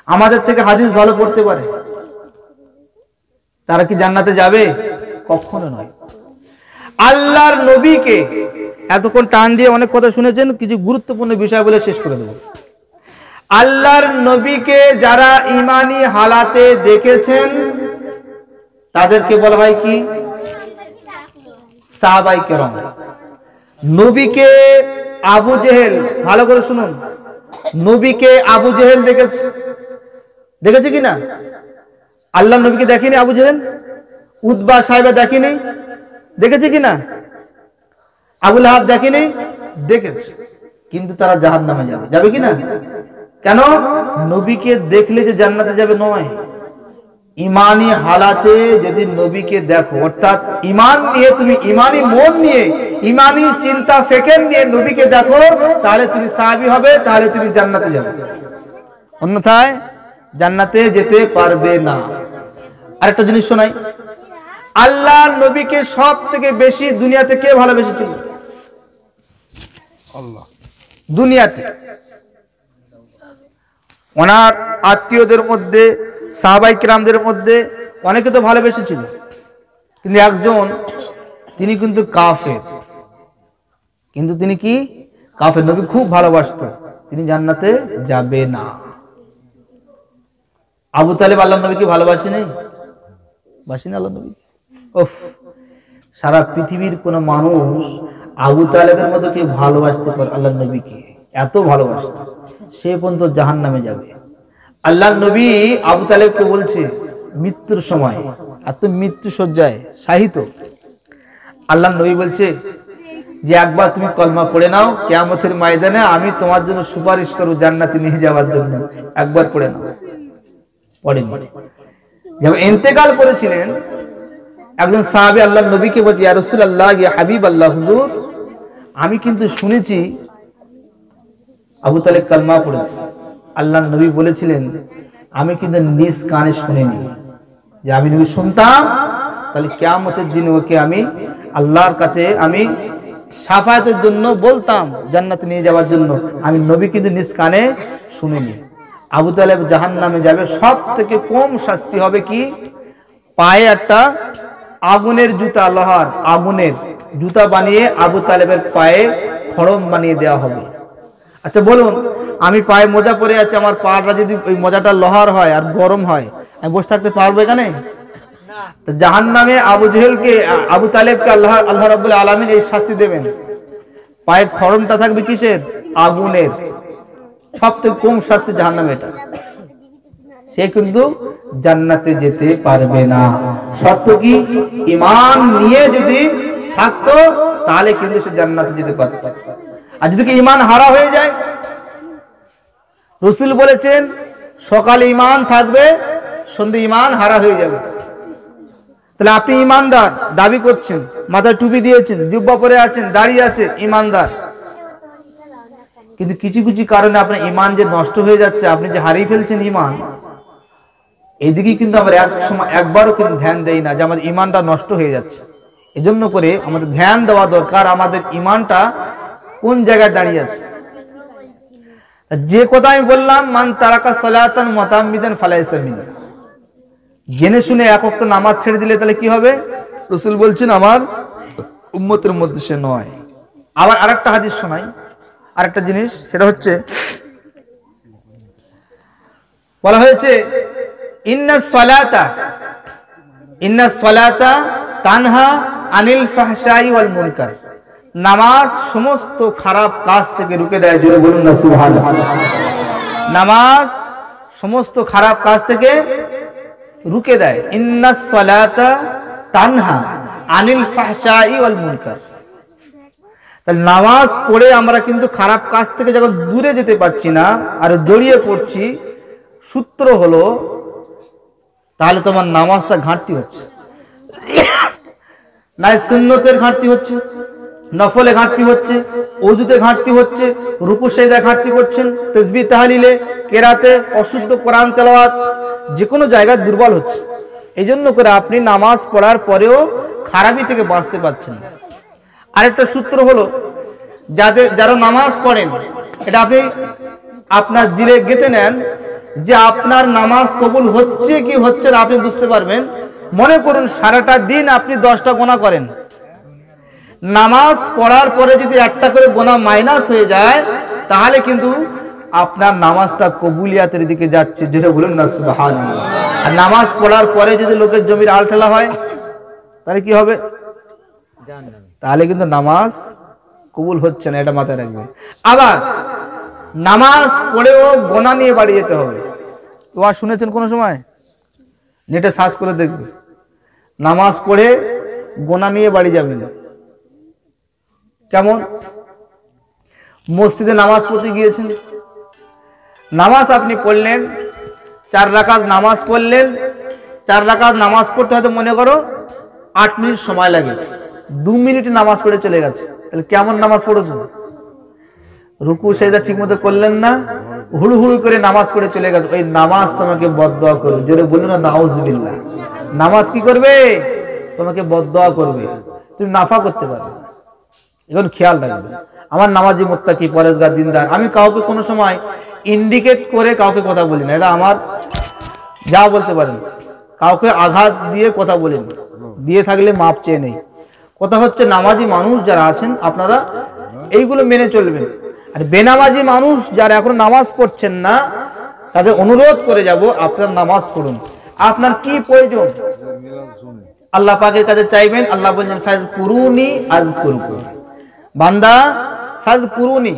আমাদের থেকে হাদিস ভালো পড়তে পারে। তারা কি জান্নাতে যাবে? কখনো নয়। আল্লাহর নবীকে এতক্ষণ টান দিয়ে অনেক কথা শুনেছেন, কিছু গুরুত্বপূর্ণ বিষয় বলে শেষ করে দেব। আল্লাহর নবীকে যারা ঈমানি হালাতে দেখেছেন তাদেরকে বলা হয় কি? সাহাবায়ে কেরাম। নবীকে আবু জেহেল, ভালো করে শুনুন, নবীকে আবু জেহেল দেখেছে কিনা? আল্লাহ নবীকে দেখেনি আবু জেহেল? উতবা সাহেবা দেখেনি? দেখেছে কিনা? আবু লাহাব দেখেনি? দেখেছে। কিন্তু তারা জাহান্নামে যাবে কিনা? কেন? নবীকে দেখলে যে জান্নাতে যাবে নয়, ইমানি হালাতে যদি নবীকে দেখো, অর্থাৎ ইমান নিয়ে তুমি ইমানি মন নিয়ে ইমানি চিন্তা ফিকির নিয়ে নবীকে দেখো, তাহলে তুমি সাহাবী হবে, তাহলে তুমি জান্নাতে যাবে, অন্যথায় জান্নাতে যেতে পারবে না। আরেকটা জিনিস শোনাই, আল্লাহর নবীকে সব থেকে বেশি দুনিয়াতে কে ভালোবেসেছিল? আল্লাহ। দুনিয়াতে ওনার আত্মীয়দের মধ্যে, সাহাবায়ে কিরামদের মধ্যে অনেকে তো ভালোবেসেছিল, কিন্তু একজন তিনি কিন্তু কাফের, কিন্তু তিনি কি কাফের, নবী খুব ভালোবাসতো, তিনি জান্নাতে যাবে না। আবু তালেব আল্লাহর নবীকে ভালোবাসে নেই? বাসেন আল্লাহ নবী? ওফ, সারা পৃথিবীর কোন মানুষ আবু তালেবের মতো কেউ ভালোবাসতে পারে আল্লাহর নবীকে? এত ভালোবাসত, সে পর্যন্ত জাহান্নামে যাবে। আল্লাহর নবী আবু তালেবকে বলছে মৃত্যুর সময়, এত মৃত্যু শয্যায় শাহিত, আল্লাহর নবী বলছে যে একবার তুমি কলমা পড়ে নাও, কিয়ামতের ময়দানে আমি তোমার জন্য সুপারিশ করব জান্নাতে নিয়ে যাওয়ার জন্য, একবার পড়ে নাও। পড়েনি। যখন ইন্তেকাল করেছিলেন, একজন সাহাবী আল্লাহর নবীকে বলছে, ইয়া রাসূলুল্লাহ, ইয়া হাবিবাল্লাহ, হুজুর আমি কিন্তু শুনেছি আবু তালেব কালমা পড়েছে। আল্লাহর নবী বলেছিলেন, আমি কিন্তু নিজ কানে শুনিনি, যে আমি নবী শুনতাম তাহলে কিয়ামতের দিন ওকে আমি আল্লাহর কাছে আমি শাফায়াতের জন্য বলতাম জান্নাতে নিয়ে যাওয়ার জন্য, আমি নবী কিন্তু নিজ কানে শুনিনি। আবু তালেব জাহান্নামে যাবে, সব থেকে কম শাস্তি হবে কি, পায়ে একটা আগুনের জুতা, লোহার আগুনের জুতা বানিয়ে আবু তালেবের পায়ে খড়ম বানিয়ে দেওয়া হবে। আচ্ছা বলুন, আমি পায়ে মোজা পরে আছি, আমার পাটা যদি ওই মোজাটা লোহার হয় আর গরম হয়, আমি বসে থাকতে পারবো এখানে? তো জাহান্নামে আবু জেহেলকে, আবু তালেবকে আল্লাহ রাব্বুল আলামিন এই শাস্তি দেবেন, পায়ে খড়মটা থাকবে কিসের? আগুনের। সব থেকে কম শাস্তি জাহান্নামে এটা। সে কিন্তু জান্নাতে যেতে পারবে না। শর্ত কি? ঈমান নিয়ে যদি থাকতো তাহলে কিন্তু সে জান্নাতে যেতে পারত। আর যদি ঈমান হারা হয়ে যায়, রাসূল বলেছেন সকালে ঈমান থাকবে, সন্ধ্যে ঈমান হারা হয়ে যাবে। তাহলে আপনি ঈমানদার দাবি করছেন, মাথায় টুপি দিয়েছেন, জুব্বা পরে আছেন, দাড়ি আছে, ঈমানদার, কিন্তু কিছু কিছু কারণে আপনার ঈমান যে নষ্ট হয়ে যাচ্ছে, আপনি যে হারিয়ে ফেলছেন ঈমান, এদিকে কিন্তু আমরা একবারও কিন্তু ধ্যান দেই না যে আমাদের ঈমানটা নষ্ট হয়ে যাচ্ছে। এজন্য করে আমাদের ধ্যান দেওয়া দরকার আমাদের ঈমানটা কোন জায়গায় দাঁড়িয়ে আছে। যে কথা আমি বললাম, মান তারাকা সালাতান মুতাআম্মিদান ফালাইসা মিন্না, জেনে শুনে এক ওয়াক্ত নামাজ ছেড়ে দিলে তাহলে কি হবে? রাসূল বলছেন আমার উম্মতের মধ্যে সে নয়। আবার আরেকটা হাদিস শোনাই, আরেকটা জিনিস, সেটা হচ্ছে বলা হয়েছে ইন্নাস সালাতা তানহা আনিল ফাহশাই ওয়াল মুনকার, নামাজ সমস্ত খারাপ কাজ থেকে রুখে দেয়। জোরে বলুন না সুবহানাল্লাহ। নামাজ সমস্ত খারাপ কাজ থেকে রুখে দেয়। ইন্নাস সালাতা তানহা আনিল ফাহশাই ওয়াল মুনকার। তাহলে নামাজ পড়ে আমরা কিন্তু খারাপ কাজ থেকে যখন দূরে যেতে পারছি না আর জড়িয়ে পড়ছি, সূত্র হলো তাহলে তোমার নামাজটা ঘাটতি হচ্ছে, না সুন্নতের ঘাটতি হচ্ছে, নফলে ঘাটতি হচ্ছে, ওযুতে ঘাটতি হচ্ছে, রুকু সেজদায় ঘাটতি করছেন, তাসবিহ তাহলিলে, কেরাতে, অশুদ্ধ কোরআন তেলাওয়াত, যে কোনো জায়গায় দুর্বল হচ্ছে। এই জন্য করে আপনি নামাজ পড়ার পরেও খারাপি থেকে বাঁচতে পারছেন না। আরেকটা সূত্র হলো, যারা নামাজ পড়েন, এটা আপনি আপনার দিলে গেঁথে নেন যে আপনার নামাজ কবুল হচ্ছে কি হচ্ছে না আপনি বুঝতে পারবেন। মনে করুন সারাটা দিন আপনি 10টা গোনা করেন, নামাজ পড়ার পরে যদি একটা করে গোনা মাইনাস হয়ে যায়, তাহলে কিন্তু আপনার নামাজটা কবুলিয়াতের দিকে যাচ্ছে। যেটা বলুন না সুবহানাল্লাহ। আর নামাজ পড়ার পরে যদি লোকের জমির আল ঠেলা হয়, তাহলে কি হবে? তাহলে কিন্তু নামাজ কবুল হচ্ছে না, এটা মাথায় রাখবেন। আবার নামাজ পড়েও গোনা নিয়ে বাড়ি যেতে হবে। ওয়া শুনেছেন কোনো সময়? নেটে সার্চ করে দেখবে, নামাজ পড়ে গোনা নিয়ে বাড়ি যাবেন। কেমন? মসজিদে নামাজ পড়তে গিয়েছেন, নামাজ আপনি পড়লেন, 4 রাকাত নামাজ পড়লেন, 4 রাকাত নামাজ পড়তে হয়তো মনে করো 8 মিনিট সময় লাগে, 2 মিনিট নামাজ পড়ে চলে গেছে, তাহলে কেমন নামাজ পড়েছো? রুকু সেজদা ঠিক মতো করলেন না, হুড়ু হুড়ু করে নামাজ পড়ে চলে গেছে, ওই নামাজ তোমাকে বদদোয়া করবে। জোরে বলুন না নাউজুবিল্লাহ। নামাজ কি করবে? তোমাকে বদদোয়া করবে, তুমি নাফা করতে পারবে না। এখন খেয়াল রাখবে, আমার নামাজি মুত্তাকি পরেজগার দিনদার, আমি কাউকে কোনো সময় ইন্ডিকেট করে কাউকে কথা বলি না, এটা আমার যা বলতে পারেন, কাউকে আঘাত দিয়ে কথা বলি না, দিয়ে থাকলে মাপ চেয়ে নেই। কথা হচ্ছে নামাজি মানুষ যারা আছেন আপনারা এইগুলো মেনে চলবেন। আর বেনামাজি মানুষ যারা এখন নামাজ পড়ছেন না তাদের অনুরোধ করে যাব, আপনার নামাজ পড়ুন। আপনার কি প্রয়োজন আল্লাহ পাকের কাছে চাইবেন। আল্লাহ বলছেন ফাযকুরুনি আযকুরকুম, বান্দা ফাযকুরুনি,